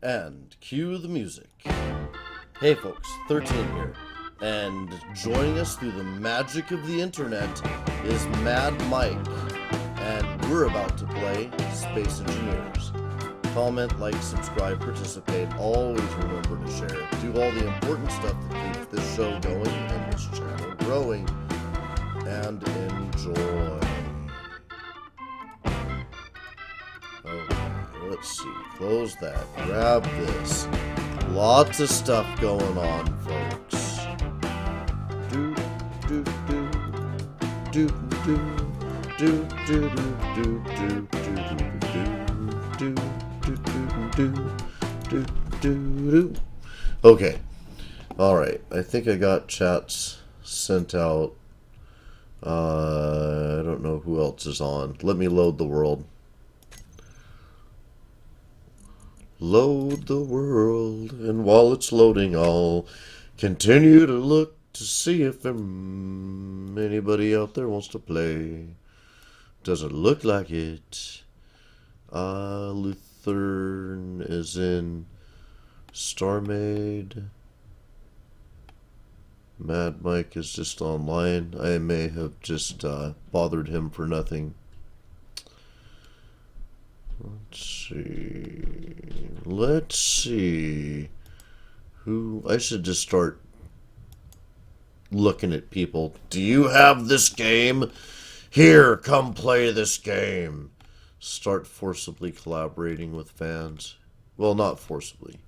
And cue the music. Hey folks, 13 here. And joining us through the magic of the internet is Mad Mike. And we're about to play Space Engineers. Comment, like, subscribe, participate. Always remember to share. Do all the important stuff that keeps this show going and this channel growing. And enjoy. Okay, let's see. Close that. Grab this. Lots of stuff going on, folks. Do do do do do do do do do do do do do do. Okay. All right. I think I got chats sent out. I don't know who else is on. Let me load the world. Load the world, and while it's loading, I'll continue to look to see if anybody out there wants to play. Doesn't look like it. Luthern is in. Starmaid. Mad Mike is just online. I may have just bothered him for nothing. Let's see. Who? I should just start looking at people. Do you have this game? Here, come play this game. Start forcibly collaborating with fans. Well, not forcibly.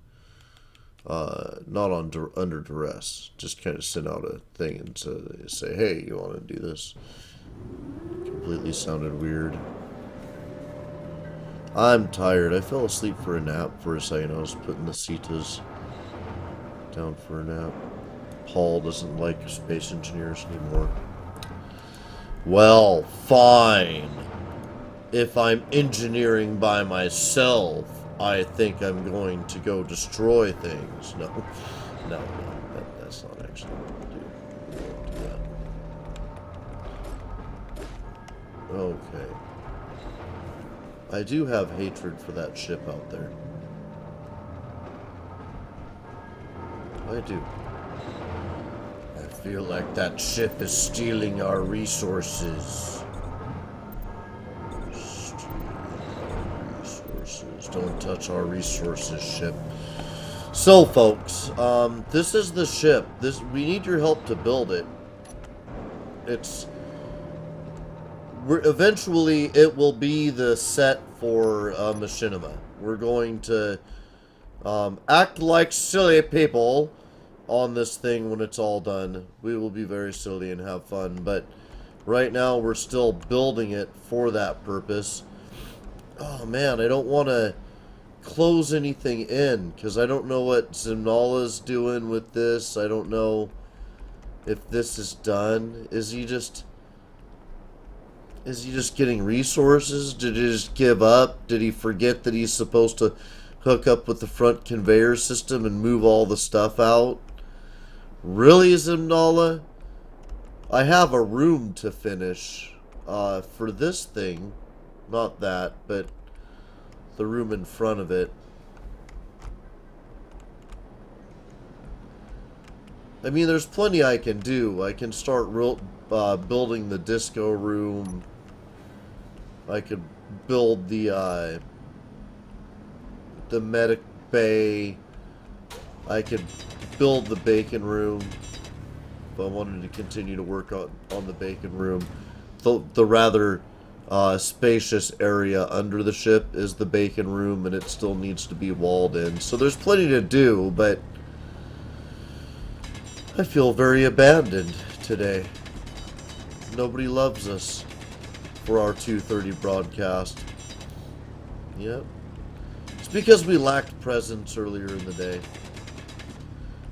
Not under duress. Just kind of send out a thing and say, hey, you want to do this? Completely sounded weird. I'm tired. I fell asleep for a nap for a second. I was putting the Cetas down for a nap. Paul doesn't like Space Engineers anymore. Well, fine. If I'm engineering by myself, I think I'm going to go destroy things. No, that's not actually what we'll do. We won't do that. Okay. I do have hatred for that ship out there. I do. I feel like that ship is stealing our resources. Don't touch our resources, ship. So, folks, this is the ship. We need your help to build it. Eventually, it will be the set for Machinima. We're going to act like silly people on this thing when it's all done. We will be very silly and have fun, but right now we're still building it for that purpose. Oh man, I don't want to close anything in because I don't know what Zimnala's doing with this. I don't know if this is done. Is he just getting resources? Did he just give up? Did he forget that he's supposed to hook up with the front conveyor system and move all the stuff out? Really, Zimnala? I have a room to finish for this thing. Not that, but the room in front of it. I mean, there's plenty I can do. I can start building the disco room. I could build the medic bay. I could build the bacon room if I wanted to continue to work on the bacon room. The rather spacious area under the ship is the bacon room, and it still needs to be walled in. So there's plenty to do, but I feel very abandoned today. Nobody loves us for our 2:30 broadcast. Yep. It's because we lacked presents earlier in the day.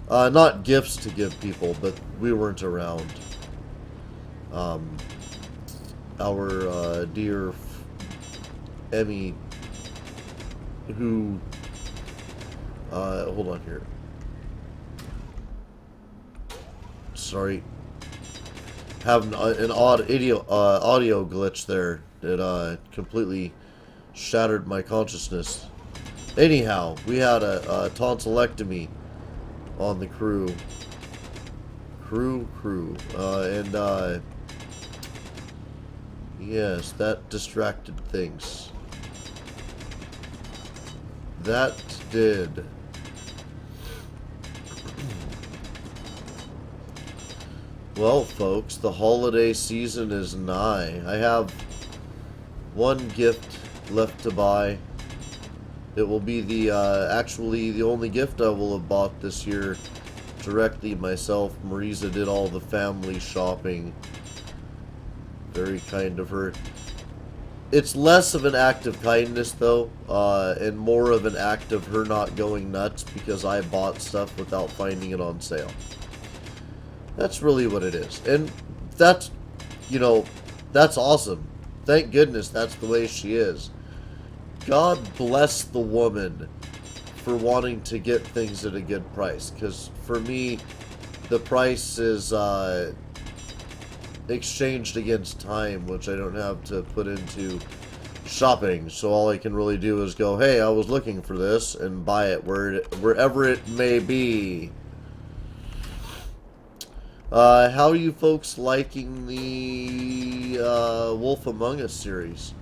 Not gifts to give people, but we weren't around. Our dear Emmy, who, hold on here. Sorry. Have an odd audio glitch there that completely shattered my consciousness. Anyhow, we had a tonsillectomy on the crew. Yes, that distracted things. That did. Well, folks, the holiday season is nigh. I have one gift left to buy. It will be actually the only gift I will have bought this year directly myself. Marisa did all the family shopping. Very kind of her. It's less of an act of kindness, though, and more of an act of her not going nuts because I bought stuff without finding it on sale. That's really what it is. And that's, that's awesome. Thank goodness that's the way she is. God bless the woman for wanting to get things at a good price. Because for me, the price is exchanged against time, which I don't have to put into shopping. So all I can really do is go, hey, I was looking for this, and buy it wherever it may be. How are you folks liking the Wolf Among Us series?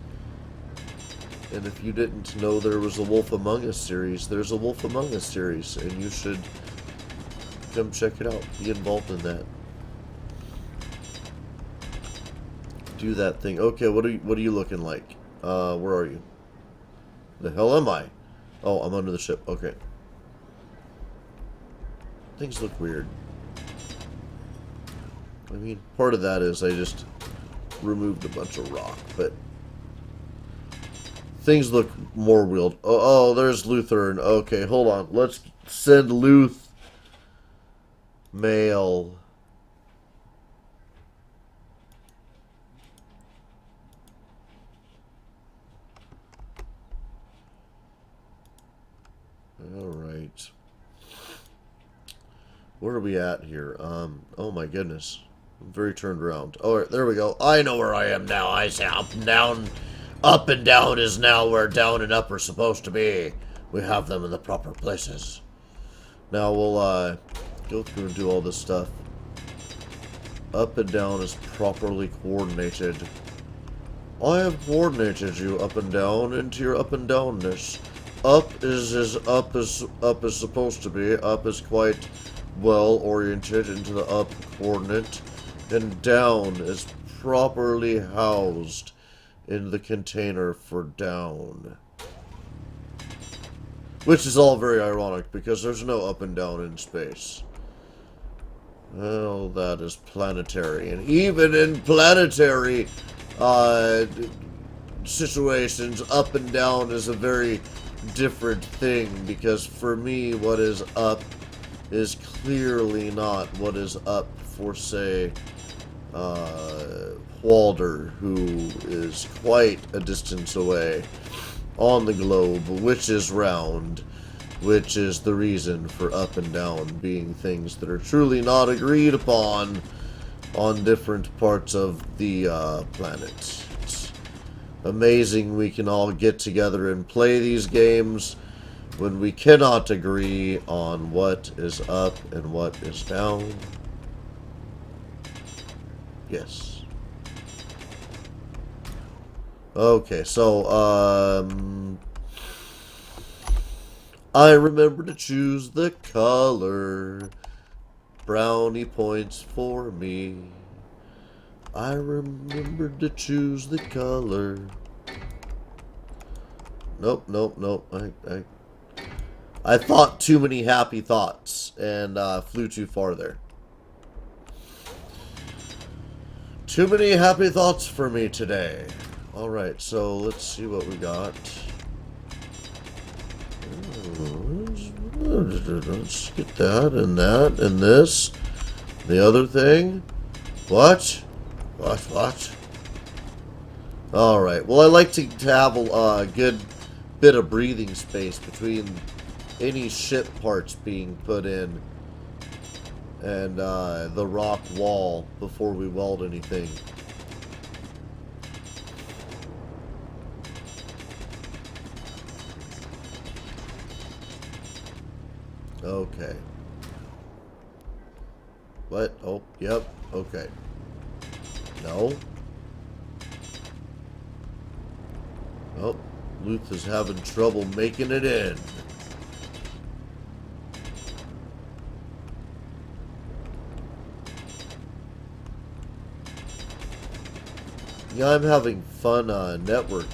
And if you didn't know there was a Wolf Among Us series, there's a Wolf Among Us series, and you should come check it out. Be involved in that. Do that thing. Okay, what are you looking like? Where are you? The hell am I? Oh, I'm under the ship. Okay. Things look weird. I mean, part of that is I just removed a bunch of rock, but things look more weird. Oh, there's Lutheran. Okay, hold on. Let's send Luth mail. Alright. Where are we at here? Oh my goodness. I'm very turned around. Alright, there we go. I know where I am now. I say up and down. Up and down is now where down and up are supposed to be. We have them in the proper places. Now we'll go through and do all this stuff. Up and down is properly coordinated. I have coordinated you up and down into your up and downness. Up is as up is supposed to be. Up is quite well oriented into the up coordinate, and down is properly housed in the container for down. Which is all very ironic because there's no up and down in space. Well, that is planetary, and even in planetary situations, up and down is a very different thing, because for me, what is up is clearly not what is up for, say, Walder, who is quite a distance away on the globe, which is round, which is the reason for up and down being things that are truly not agreed upon on different parts of the planet. It's amazing we can all get together and play these games when we cannot agree on what is up and what is down. Yes. Okay, so, I remember to choose the color. Brownie points for me. I remembered to choose the color. Nope. I thought too many happy thoughts and flew too far there. Too many happy thoughts for me today. Alright, so let's see what we got. Let's get that and this. The other thing. What? Alright, well, I like to have a good bit of breathing space between any ship parts being put in and the rock wall before we weld anything. Okay. What? Oh, yep. Okay. No. Oh, Luth is having trouble making it in. Yeah, I'm having fun network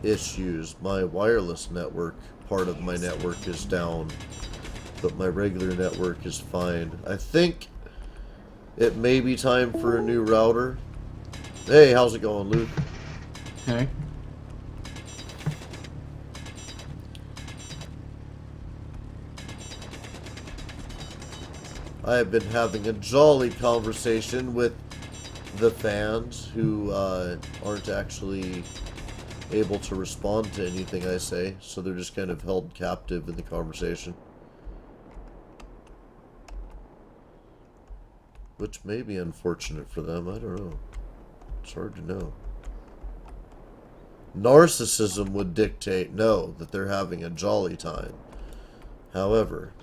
issues. My wireless network, part of my network is down, but my regular network is fine. I think it may be time for a new router. Hey, how's it going, Luke? Okay. I have been having a jolly conversation with the fans who aren't actually able to respond to anything I say, so they're just kind of held captive in the conversation. Which may be unfortunate for them, I don't know. It's hard to know. Narcissism would dictate, no, that they're having a jolly time. However,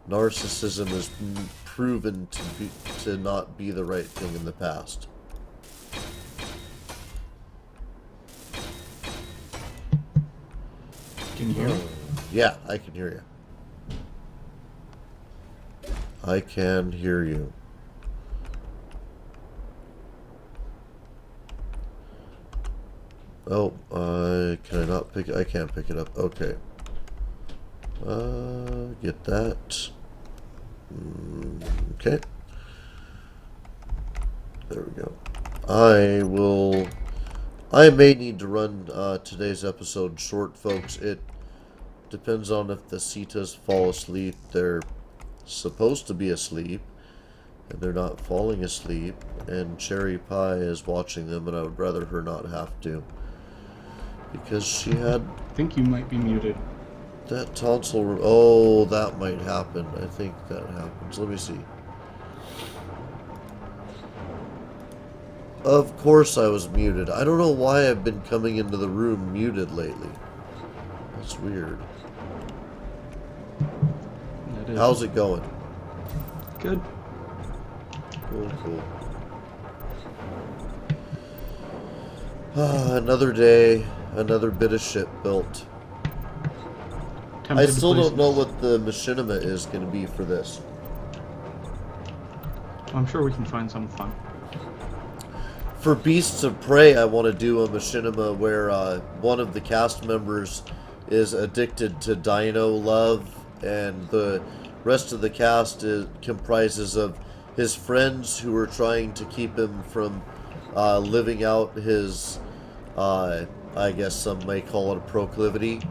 narcissism has proven to not be the right thing in the past. Can you hear me? Yeah, I can hear you. I can hear you. Oh, can I not pick it? I can't pick it up. Okay. Get that. Okay. There we go. I may need to run today's episode short, folks. It depends on if the Cetas fall asleep. They're supposed to be asleep, and they're not falling asleep, and Cherry Pie is watching them, and I would rather her not have to. Because she had... I think you might be muted. That tonsil... Oh, that might happen. I think that happens. Let me see. Of course I was muted. I don't know why I've been coming into the room muted lately. That's weird. That is. How's it going? Good. Cool, cool. Another day, another bit of shit built. I still don't know what the machinima is going to be for this. I'm sure we can find something fun. For Beasts of Prey, I want to do a machinima where one of the cast members is addicted to dino love, and the rest of the cast comprises of his friends who are trying to keep him from living out his, I guess some may call it a proclivity.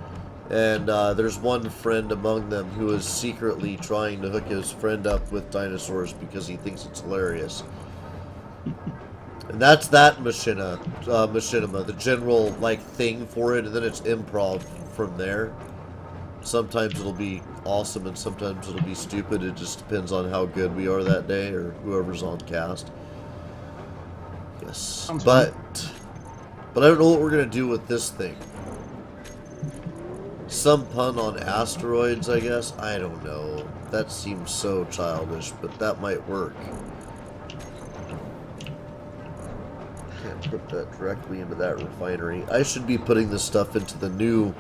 And there's one friend among them who is secretly trying to hook his friend up with dinosaurs because he thinks it's hilarious. And that's that machinima, the general like thing for it, and then it's improv from there. Sometimes it'll be awesome and sometimes it'll be stupid. It just depends on how good we are that day or whoever's on cast. Yes. But I don't know what we're gonna do with this thing. Some pun on asteroids, I guess? I don't know. That seems so childish, but that might work. Can't put that directly into that refinery. I should be putting this stuff into the new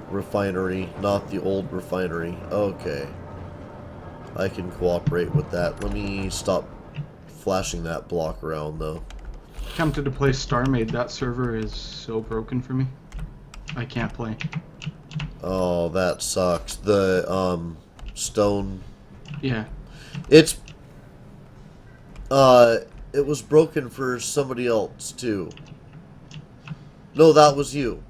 refinery, not the old refinery. Okay. I can cooperate with that. Let me stop flashing that block around, though. Tempted to play StarMade. That server is so broken for me. I can't play. Oh, that sucks. The, stone... Yeah. It's... It was broken for somebody else, too. No, that was you.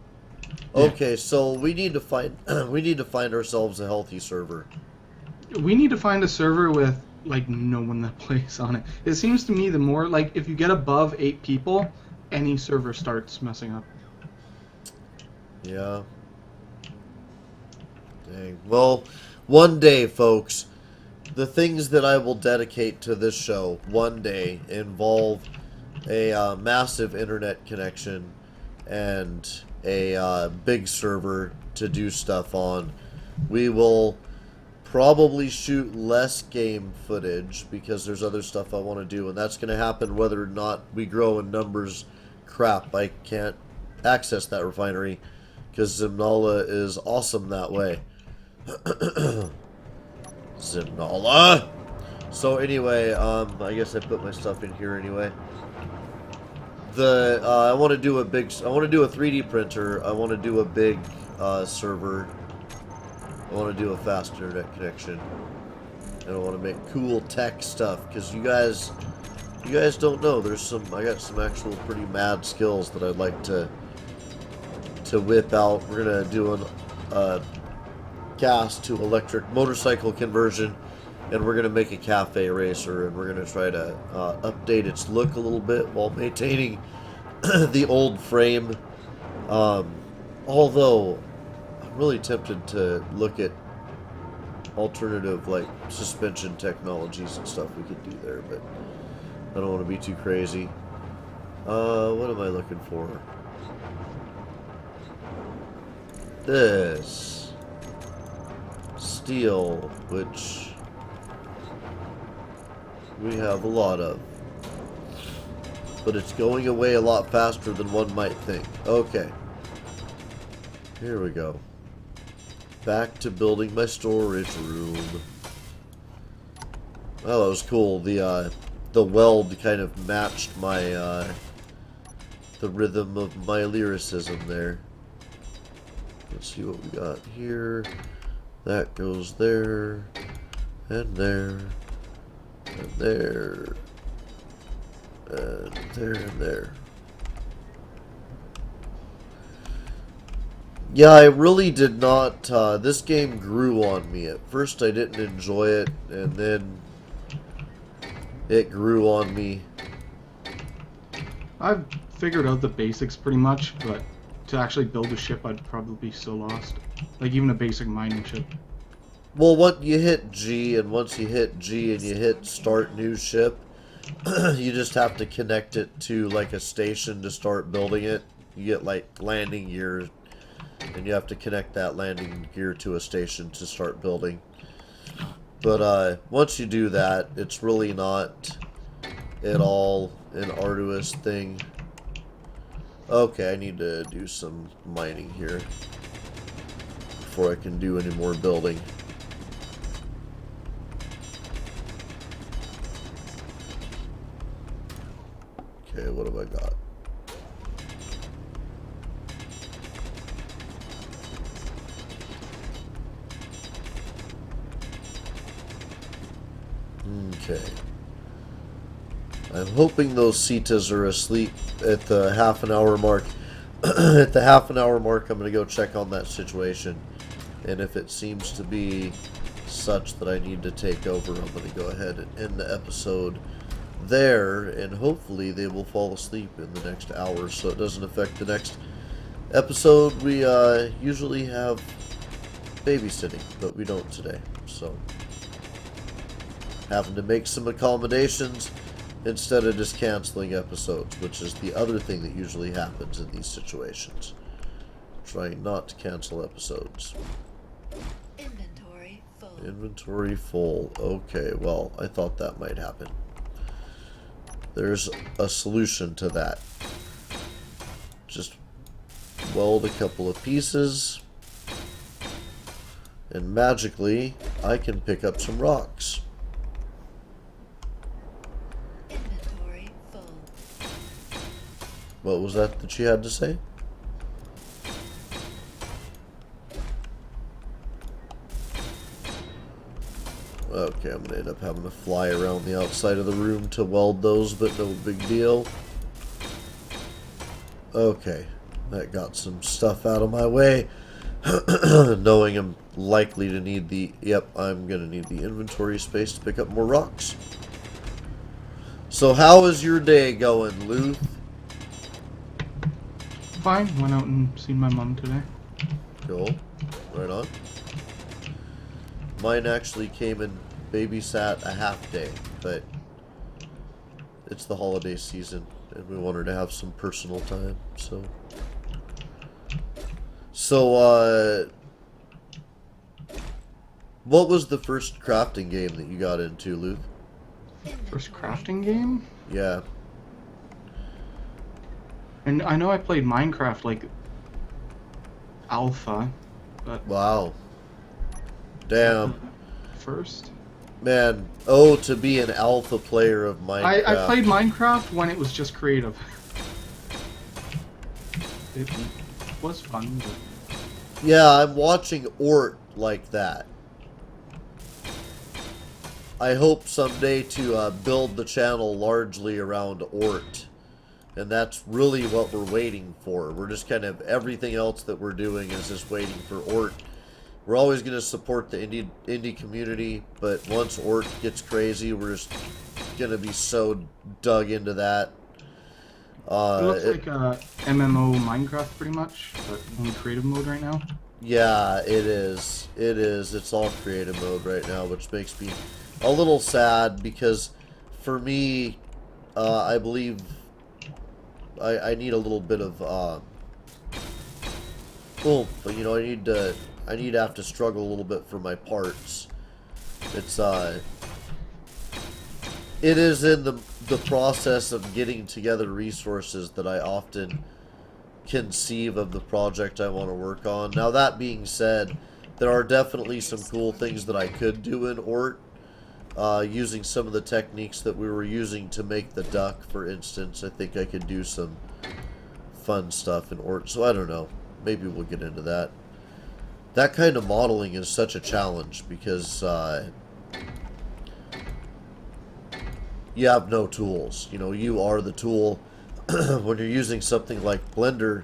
Yeah. Okay, so we need to find... we need to find ourselves a healthy server. We need to find a server with, like, no one that plays on it. It seems to me the more, like, if you get above 8 people, any server starts messing up. Yeah. Dang. Well, one day, folks, the things that I will dedicate to this show one day involve a massive internet connection and a big server to do stuff on. We will probably shoot less game footage because there's other stuff I want to do, and that's going to happen whether or not we grow in numbers. Crap, I can't access that refinery because Zimnala is awesome that way. Zimnala! So anyway, I guess I put my stuff in here anyway. I want to do a 3D printer. I want to do a big server. I want to do a fast internet connection. And I want to make cool tech stuff because you guys don't know. I got some actual pretty mad skills that I'd like to whip out. We're gonna do a gas to electric motorcycle conversion, and we're gonna make a cafe racer, and we're gonna try to update its look a little bit while maintaining the old frame. Although I'm really tempted to look at alternative like suspension technologies and stuff we could do there, but I don't want to be too crazy. What am I looking for? This steel, which we have a lot of, but it's going away a lot faster than one might think. Okay, here we go. Back to building my storage room. Oh, that was cool. The weld kind of matched my the rhythm of my lyricism there. Let's see what we got here. That goes there, and there, and there, and there, and there. Yeah, I really did not, this game grew on me. At first I didn't enjoy it, and then it grew on me. I've figured out the basics pretty much, but to actually build a ship, I'd probably be so lost. Like even a basic mining ship. Well, once you hit G, and once you hit G and you hit start new ship, you just have to connect it to like a station to start building it. You get like landing gear, and you have to connect that landing gear to a station to start building. But once you do that, it's really not at all an arduous thing. Okay, I need to do some mining here before I can do any more building. Okay, what have I got? Okay. I'm hoping those Cetas are asleep at the half an hour mark. At the half an hour mark, I'm going to go check on that situation. And if it seems to be such that I need to take over, I'm going to go ahead and end the episode there. And hopefully they will fall asleep in the next hour so it doesn't affect the next episode. We usually have babysitting, but we don't today. So, having to make some accommodations instead of just canceling episodes, which is the other thing that usually happens in these situations. Trying not to cancel episodes. Inventory full. Inventory full. Okay, well, I thought that might happen. There's a solution to that. Just weld a couple of pieces, and magically, I can pick up some rocks. What was that she had to say? Okay, I'm gonna end up having to fly around the outside of the room to weld those, but no big deal. Okay, that got some stuff out of my way. Knowing I'm likely to need I'm gonna need the inventory space to pick up more rocks. So how is your day going, Luth? Fine. Went out and seen my mom today. Cool. Right on. Mine actually came and babysat a half day, but it's the holiday season. and we wanted to have some personal time. So, what was the first crafting game that you got into, Luke? First crafting game? Yeah. And I know I played Minecraft like alpha, but Wow. Damn. first. Man, oh, to be an alpha player of Minecraft. I played Minecraft when it was just creative. It was fun, but... Yeah, I'm watching Ort like that. I hope someday to build the channel largely around Ort. And that's really what we're waiting for. We're just kind of, everything else that we're doing is just waiting for Ort. We're always going to support the indie community, but once Ort gets crazy, we're just going to be so dug into that. It looks like MMO Minecraft pretty much, but only creative mode right now. Yeah, it is. It is. It's all creative mode right now, which makes me a little sad because for me, I believe I need a little bit of, but you know, I need to have to struggle a little bit for my parts. It's, it is in the process of getting together resources that I often conceive of the project I want to work on. Now, that being said, there are definitely some cool things that I could do in Ort, using some of the techniques that we were using to make the duck, for instance. I think I could do some fun stuff in Ort, so I don't know. Maybe we'll get into that. That kind of modeling is such a challenge because you have no tools. You know, you are the tool. When you're using something like Blender,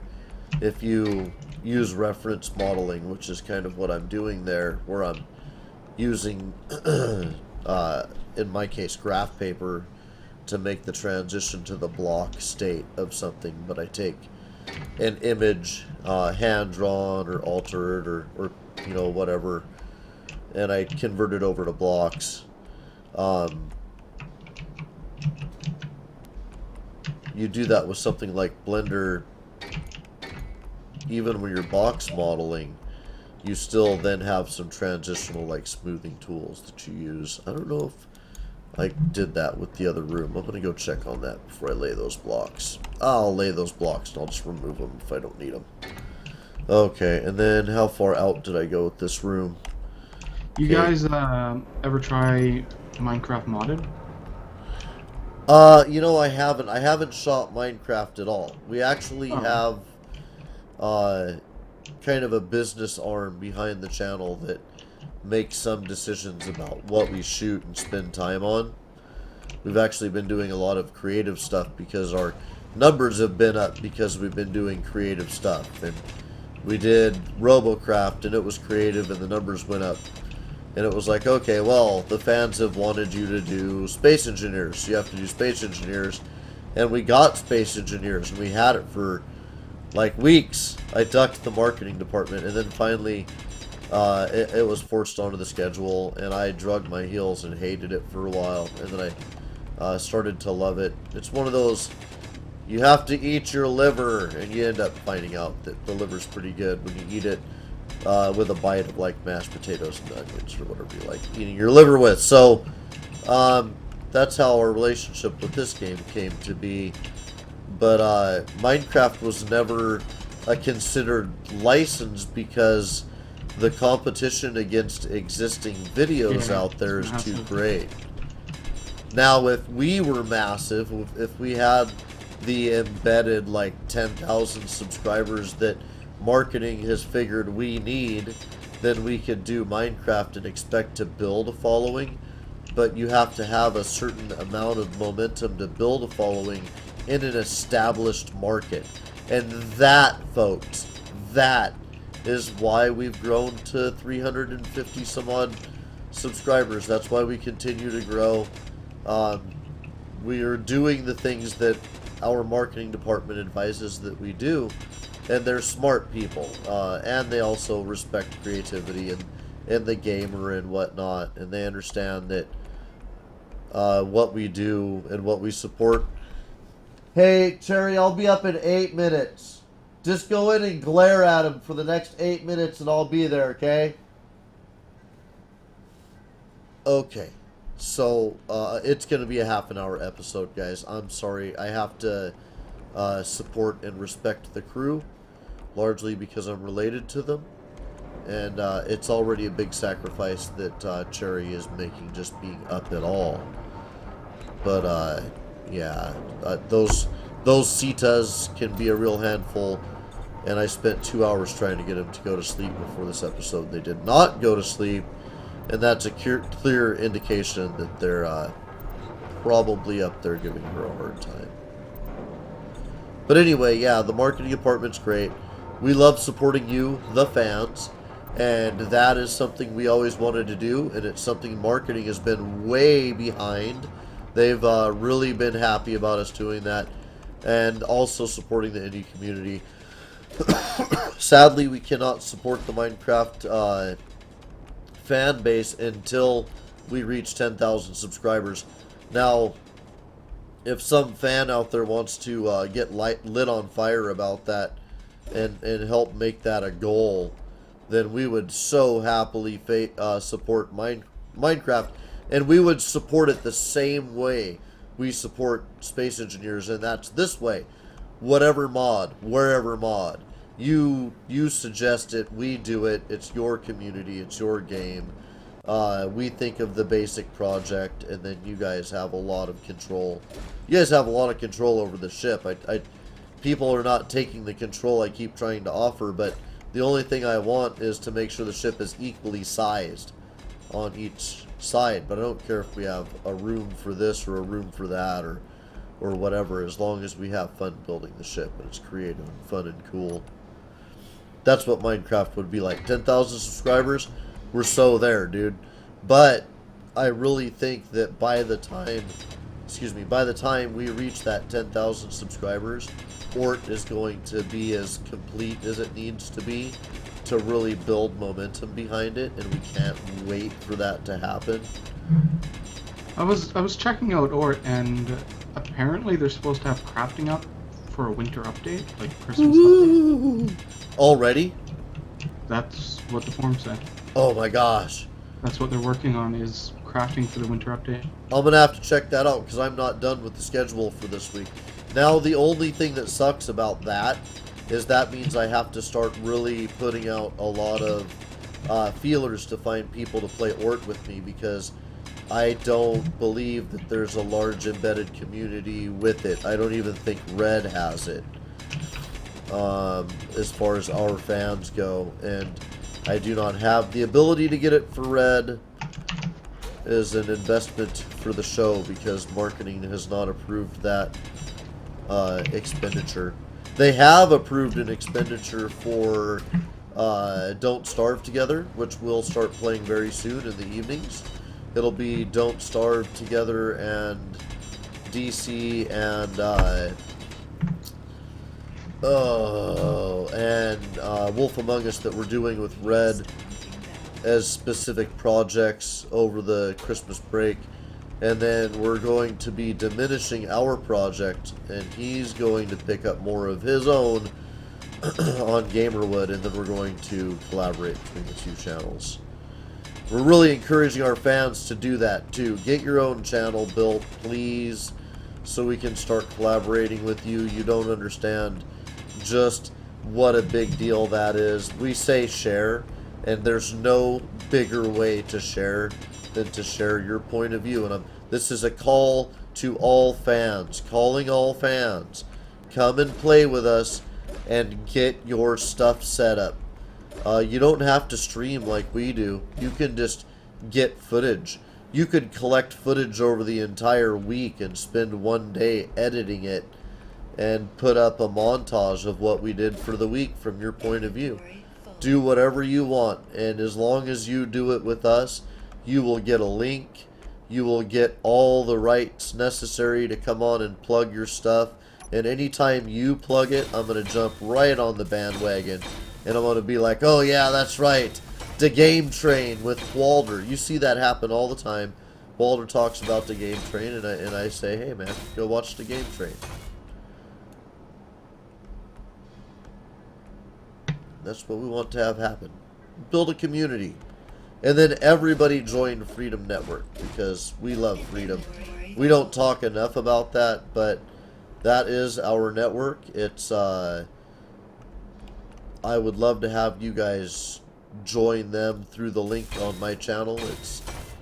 if you use reference modeling, which is kind of what I'm doing there, where I'm using, in my case, graph paper to make the transition to the block state of something, but I take an image, hand-drawn or altered or you know, whatever, and I convert it over to blocks. You do that with something like Blender. Even when you're box modeling, you still then have some transitional, like, smoothing tools that you use. I don't know if I did that with the other room. I'm gonna go check on that before I lay those blocks. I'll lay those blocks and I'll just remove them if I don't need them. Okay, and then how far out did I go with this room? You guys ever try Minecraft modded? You know, I haven't shot Minecraft at all. We actually have kind of a business arm behind the channel that makes some decisions about what we shoot and spend time on. We've actually been doing a lot of creative stuff because our numbers have been up because we've been doing creative stuff. And we did Robocraft and it was creative and the numbers went up. And it was like, okay, well, the fans have wanted you to do Space Engineers, so you have to do Space Engineers. And we got Space Engineers, and we had it for, like, weeks. I ducked the marketing department, and then finally, it was forced onto the schedule, and I drugged my heels and hated it for a while. And then I started to love it. It's one of those, you have to eat your liver, and you end up finding out that the liver's pretty good when you eat it. With a bite of, like, mashed potatoes and onions or whatever you like eating your liver with. So, that's how our relationship with this game came to be. But, Minecraft was never a considered license because the competition against existing videos out there is too great. Now, if we were massive, if we had the embedded, like, 10,000 subscribers that marketing has figured we need, then we could do Minecraft and expect to build a following. But you have to have a certain amount of momentum to build a following in an established market. And that, folks, that is why we've grown to 350 some odd subscribers. That's why we continue to grow. We are doing the things that our marketing department advises that we do. And they're smart people, and they also respect creativity and the gamer and whatnot, and they understand that what we do and what we support Hey, Cherry, I'll be up in 8 minutes. Just go in and glare at him for the next 8 minutes and I'll be there, okay? Okay. So, it's going to be a half an hour episode, guys. I'm sorry. I have to support and respect the crew, largely because I'm related to them. And it's already a big sacrifice that Cherry is making just being up at all. But, yeah, those Cetas can be a real handful. And I spent 2 hours trying to get them to go to sleep before this episode. They did not go to sleep. And that's a clear indication that they're probably up there giving her a hard time. But anyway, yeah, the marketing department's great. We love supporting you, the fans. And that is something we always wanted to do. And it's something marketing has been way behind. They've really been happy about us doing that. And also supporting the indie community. Sadly, we cannot support the Minecraft fan base until we reach 10,000 subscribers. Now, if some fan out there wants to get lit on fire about that and help make that a goal, then we would so happily support Minecraft, and we would support it the same way we support Space Engineers, and that's this way. Whatever mod, wherever mod. You suggest it, we do it, it's your community, it's your game. We think of the basic project, and then you guys have a lot of control. You guys have a lot of control over the ship. People are not taking the control I keep trying to offer, but the only thing I want is to make sure the ship is equally sized on each side. But I don't care if we have a room for this or a room for that or whatever, as long as we have fun building the ship and it's creative and fun and cool. That's what Minecraft would be like. 10,000 subscribers, we're so there, dude. But I really think that by the time we reach that 10,000 subscribers, Ort is going to be as complete as it needs to be to really build momentum behind it, and we can't wait for that to happen. I was checking out Ort, and apparently they're supposed to have crafting up for a winter update, like Christmas update. Already? That's what the forum said. Oh my gosh. That's what they're working on, is crafting for the winter update. I'm going to have to check that out because I'm not done with the schedule for this week. Now, the only thing that sucks about that is that means I have to start really putting out a lot of feelers to find people to play Ort with me, because I don't believe that there's a large embedded community with it. I don't even think Red has it. As far as our fans go, and I do not have the ability to get it for Red as an investment for the show because marketing has not approved that expenditure. They have approved an expenditure for Don't Starve Together, which we'll start playing very soon in the evenings. It'll be Don't Starve Together and DC and Wolf Among Us that we're doing with Red as specific projects over the Christmas break. And then we're going to be diminishing our project, and he's going to pick up more of his own on Gamerwood, and then we're going to collaborate between the two channels. We're really encouraging our fans to do that too. Get your own channel built, please, so we can start collaborating with you. You don't understand just what a big deal that is. We say share, and there's no bigger way to share than to share your point of view. And this is a call to all fans, calling all fans. Come and play with us and get your stuff set up. You don't have to stream like we do. You can just get footage. You could collect footage over the entire week and spend one day editing it and put up a montage of what we did for the week from your point of view. Do whatever you want, and as long as you do it with us, you will get a link. You will get all the rights necessary to come on and plug your stuff. And anytime you plug it, I'm going to jump right on the bandwagon. And I'm going to be like, oh yeah, that's right. The Game Train with Walder. You see that happen all the time. Walder talks about the Game Train, and I say, hey man, go watch the Game Train. That's what we want to have happen. Build a community. And then everybody join Freedom Network because we love freedom. We don't talk enough about that, but that is our network. It's I would love to have you guys join them through the link on my channel.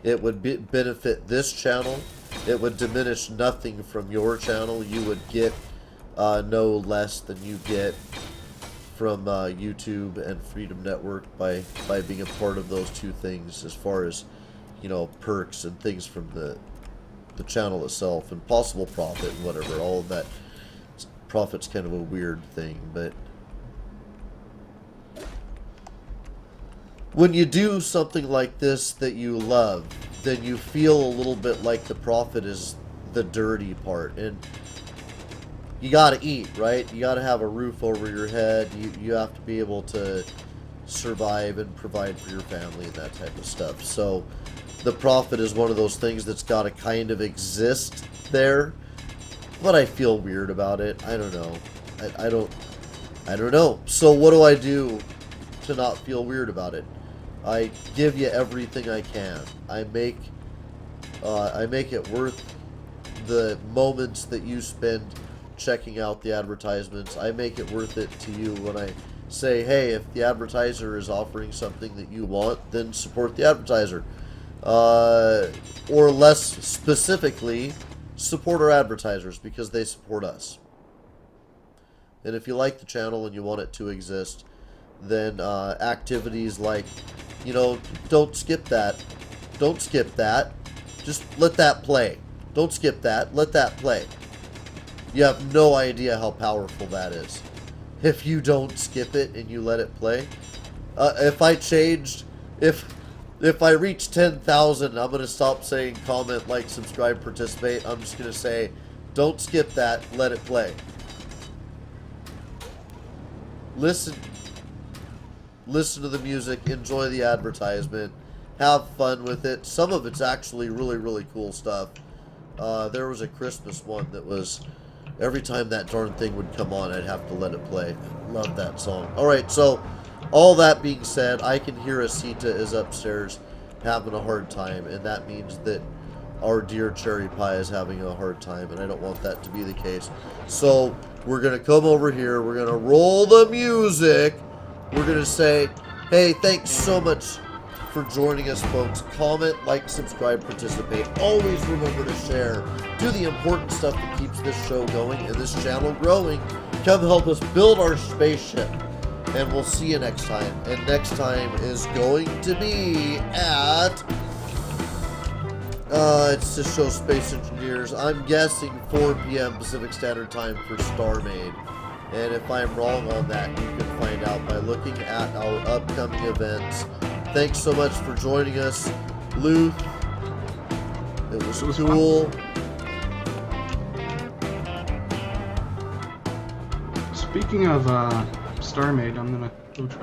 It would benefit this channel. It would diminish nothing from your channel. You would get no less than you get from YouTube and Freedom Network by being a part of those two things, as far as, you know, perks and things from the channel itself and possible profit and whatever. All of that. Profit's kind of a weird thing, but when you do something like this that you love, then you feel a little bit like the profit is the dirty part. And you gotta eat, right? You gotta have a roof over your head. You have to be able to survive and provide for your family and that type of stuff. So the profit is one of those things that's gotta kind of exist there. But I feel weird about it. I don't know. I don't know. So what do I do to not feel weird about it? I give you everything I can. I make it worth the moments that you spend checking out the advertisements. I make it worth it to you when I say, hey, if the advertiser is offering something that you want, then support the advertiser. Or less specifically, support our advertisers because they support us. And if you like the channel and you want it to exist, then activities like, you know, don't skip that. Don't skip that. Just let that play. Don't skip that. Let that play. You have no idea how powerful that is. If you don't skip it and you let it play. If I reach 10,000, I'm going to stop saying comment, like, subscribe, participate. I'm just going to say, don't skip that. Let it play. Listen to the music. Enjoy the advertisement. Have fun with it. Some of it's actually really, really cool stuff. There was a Christmas one that was... Every time that darn thing would come on, I'd have to let it play. Love that song. Alright, so, all that being said, I can hear Asita is upstairs having a hard time, and that means that our dear Cherry Pie is having a hard time, and I don't want that to be the case. So, we're going to come over here, we're going to roll the music, we're going to say, hey, thanks so much for joining us, folks. Comment, like, subscribe, participate. Always remember to share. Do the important stuff that keeps this show going and this channel growing. Come help us build our spaceship. And we'll see you next time. And next time is going to be at... it's the show Space Engineers. I'm guessing 4 p.m. Pacific Standard Time for StarMade. And if I'm wrong on that, you can find out by looking at our upcoming events. Thanks so much for joining us, Luth. It was cool. Fun. Speaking of StarMade, I'm gonna go try.